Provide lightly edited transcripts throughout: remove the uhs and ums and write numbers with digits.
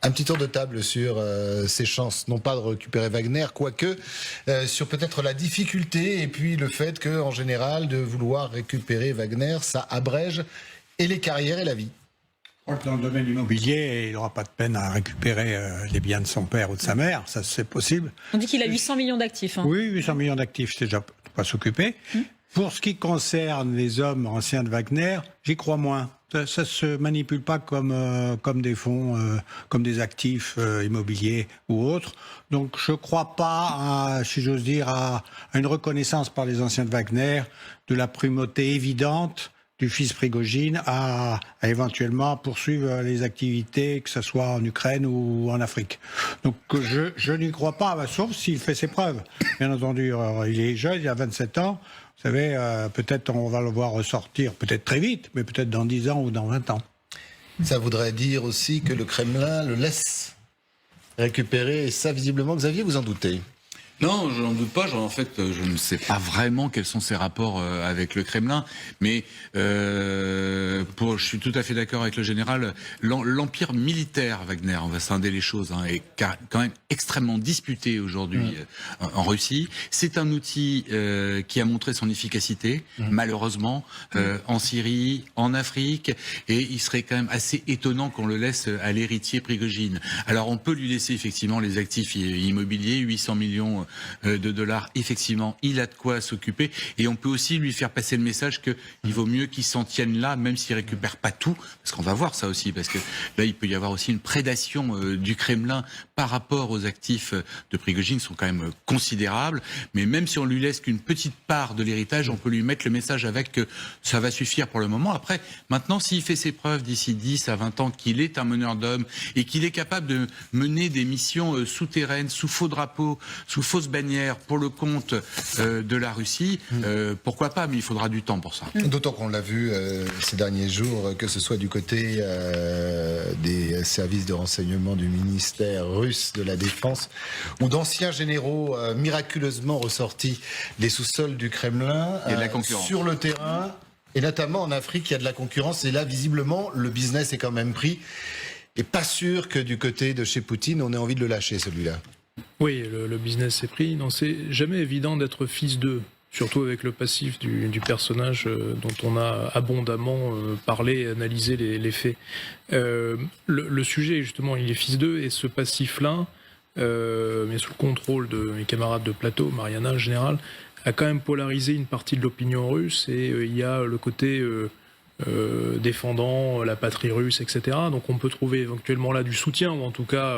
Un petit tour de table sur ses chances, non pas de récupérer Wagner, quoique sur peut-être la difficulté et puis le fait que, en général, de vouloir récupérer Wagner, ça abrège et les carrières et la vie. Je crois que dans le domaine immobilier, il n'aura pas de peine à récupérer les biens de son père ou de sa mère, ça c'est possible. On dit qu'il a 800 millions d'actifs. Hein. Oui, 800 millions d'actifs, c'est déjà pas s'occuper. Pour ce qui concerne les hommes anciens de Wagner, j'y crois moins. Ça se manipule pas comme des fonds, comme des actifs immobiliers ou autres. Donc je crois pas, si j'ose dire, à une reconnaissance par les anciens de Wagner de la primauté évidente du fils Prigojine à éventuellement poursuivre les activités, que ce soit en Ukraine ou en Afrique. Donc je n'y crois pas, sauf s'il fait ses preuves. Bien entendu, il est jeune, il a 27 ans. Vous savez, peut-être on va le voir ressortir, peut-être très vite, mais peut-être dans 10 ans ou dans 20 ans. Ça voudrait dire aussi que le Kremlin le laisse récupérer, et ça, visiblement, Xavier, vous en doutez. Non, je n'en doute pas. En fait, je ne sais pas vraiment quels sont ses rapports avec le Kremlin, mais je suis tout à fait d'accord avec le général. L'empire militaire Wagner, on va scinder les choses, est quand même extrêmement disputé aujourd'hui en Russie. C'est un outil qui a montré son efficacité, malheureusement, en Syrie, en Afrique, et il serait quand même assez étonnant qu'on le laisse à l'héritier Prigojine. Alors, on peut lui laisser effectivement les actifs immobiliers, 800 millions de dollars, effectivement, il a de quoi s'occuper, et on peut aussi lui faire passer le message qu'il vaut mieux qu'il s'en tienne là, même s'il récupère pas tout, parce qu'on va voir ça aussi, parce que là il peut y avoir aussi une prédation du Kremlin par rapport aux actifs de Prigojine, sont quand même considérables, mais même si on lui laisse qu'une petite part de l'héritage, on peut lui mettre le message avec que ça va suffire pour le moment. Après, maintenant, s'il fait ses preuves d'ici 10 à 20 ans qu'il est un meneur d'hommes et qu'il est capable de mener des missions souterraines, sous faux drapeaux, sous fausses bannières pour le compte de la Russie, pourquoi pas, mais il faudra du temps pour ça. D'autant qu'on l'a vu ces derniers jours, que ce soit du côté des services de renseignement du ministère russe de la Défense, ou d'anciens généraux miraculeusement ressortis des sous-sols du Kremlin, Il y a de la concurrence sur le terrain, et notamment en Afrique, il y a de la concurrence, et là, visiblement, le business est quand même pris. Et pas sûr que du côté de chez Poutine, on ait envie de le lâcher, celui-là. Oui, le business est pris. Non, c'est jamais évident d'être fils d'eux, surtout avec le passif du personnage dont on a abondamment parlé et analysé les faits. Le sujet, justement, il est fils d'eux, et ce passif-là, mais sous le contrôle de mes camarades de plateau, Mariana en général, a quand même polarisé une partie de l'opinion russe, et il y a le côté défendant la patrie russe, etc. Donc on peut trouver éventuellement là du soutien, ou en tout cas,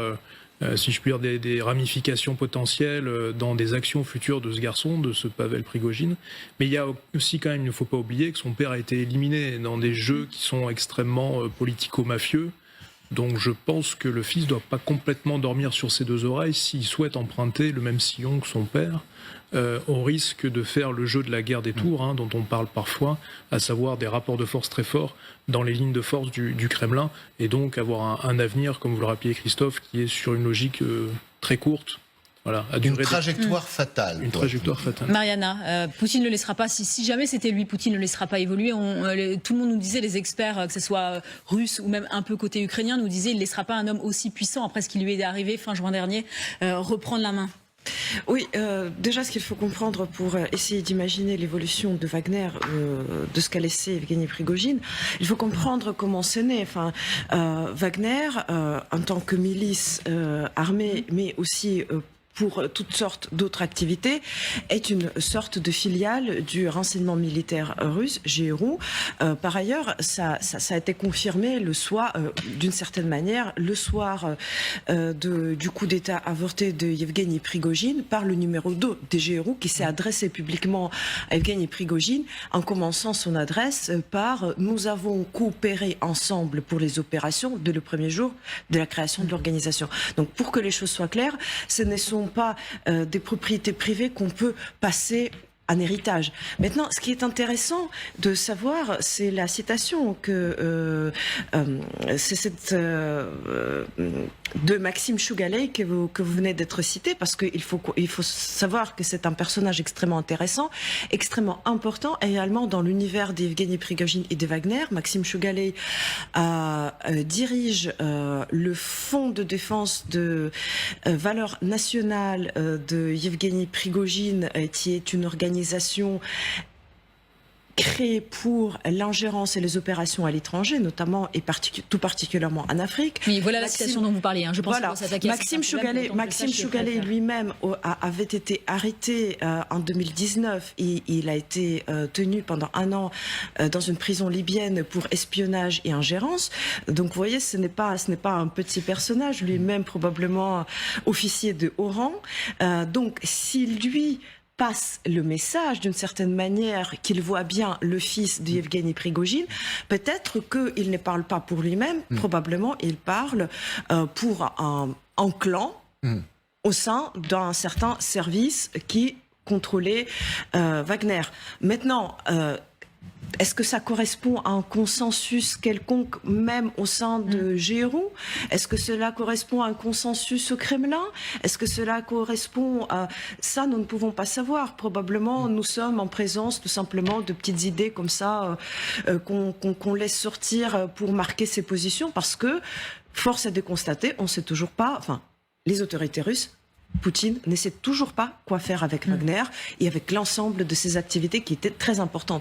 si je puis dire, des ramifications potentielles dans des actions futures de ce garçon, de ce Pavel Prigojine. Mais il y a aussi quand même, il ne faut pas oublier que son père a été éliminé dans des jeux qui sont extrêmement politico-mafieux. Donc je pense que le fils ne doit pas complètement dormir sur ses deux oreilles s'il souhaite emprunter le même sillon que son père, au risque de faire le jeu de la guerre des tours, dont on parle parfois, à savoir des rapports de force très forts dans les lignes de force du Kremlin, et donc avoir un avenir, comme vous le rappeliez Christophe, qui est sur une logique très courte. Voilà, une trajectoire fatale. Une trajectoire fatale. Mariana, Poutine ne le laissera pas, si jamais c'était lui, Poutine ne le laissera pas évoluer. Tout le monde nous disait, les experts, que ce soit russe ou même un peu côté ukrainien, nous disaient, il ne laissera pas un homme aussi puissant, après ce qui lui est arrivé fin juin dernier, reprendre la main. Oui, déjà ce qu'il faut comprendre pour essayer d'imaginer l'évolution de Wagner, de ce qu'a laissé Evgeny Prigojine, il faut comprendre comment c'est né. Enfin, Wagner, en tant que milice armée, mais aussi pour toutes sortes d'autres activités, est une sorte de filiale du renseignement militaire russe, GRU. Par ailleurs, ça a été confirmé le soir, d'une certaine manière, le soir du coup d'État avorté de Yevgeny Prigojine par le numéro 2 des GRU qui s'est adressé publiquement à Yevgeny Prigojine en commençant son adresse par « Nous avons coopéré ensemble pour les opérations dès le premier jour de la création de l'organisation ». Donc pour que les choses soient claires, ce ne sont pas des propriétés privées qu'on peut passer en héritage. Maintenant, ce qui est intéressant de savoir, c'est la citation que c'est cette de Maxime Chougalay que vous venez d'être cité, parce qu'il faut savoir que c'est un personnage extrêmement intéressant, extrêmement important également dans l'univers d'Evgeny Prigojine et de Wagner. Maxime Chougalay dirige le fonds de défense de valeurs nationales de Evgeny Prigojine, qui est une organisation créé pour l'ingérence et les opérations à l'étranger, notamment et tout particulièrement en Afrique. Oui, voilà la situation dont vous parliez. Je pense qu'il faut s'attaquer à Maxime Chougalay lui-même avait été arrêté en 2019. Il a été tenu pendant 1 an dans une prison libyenne pour espionnage et ingérence. Donc vous voyez, ce n'est pas un petit personnage, lui-même probablement officier de haut rang. Donc si lui passe le message d'une certaine manière qu'il voit bien le fils d'Evgeny Prigojine, peut-être qu'il ne parle pas pour lui-même, probablement il parle pour un clan au sein d'un certain service qui contrôlait Wagner. Maintenant, est-ce que ça correspond à un consensus quelconque, même au sein de GRU? Est-ce que cela correspond à un consensus au Kremlin? Est-ce que cela correspond à... Ça, nous ne pouvons pas savoir. Probablement, nous sommes en présence tout simplement de petites idées comme ça qu'on laisse sortir pour marquer ses positions, parce que, force est de constater, on ne sait toujours pas... Enfin, les autorités russes, Poutine ne sait toujours pas quoi faire avec Wagner et avec l'ensemble de ses activités qui étaient très importantes.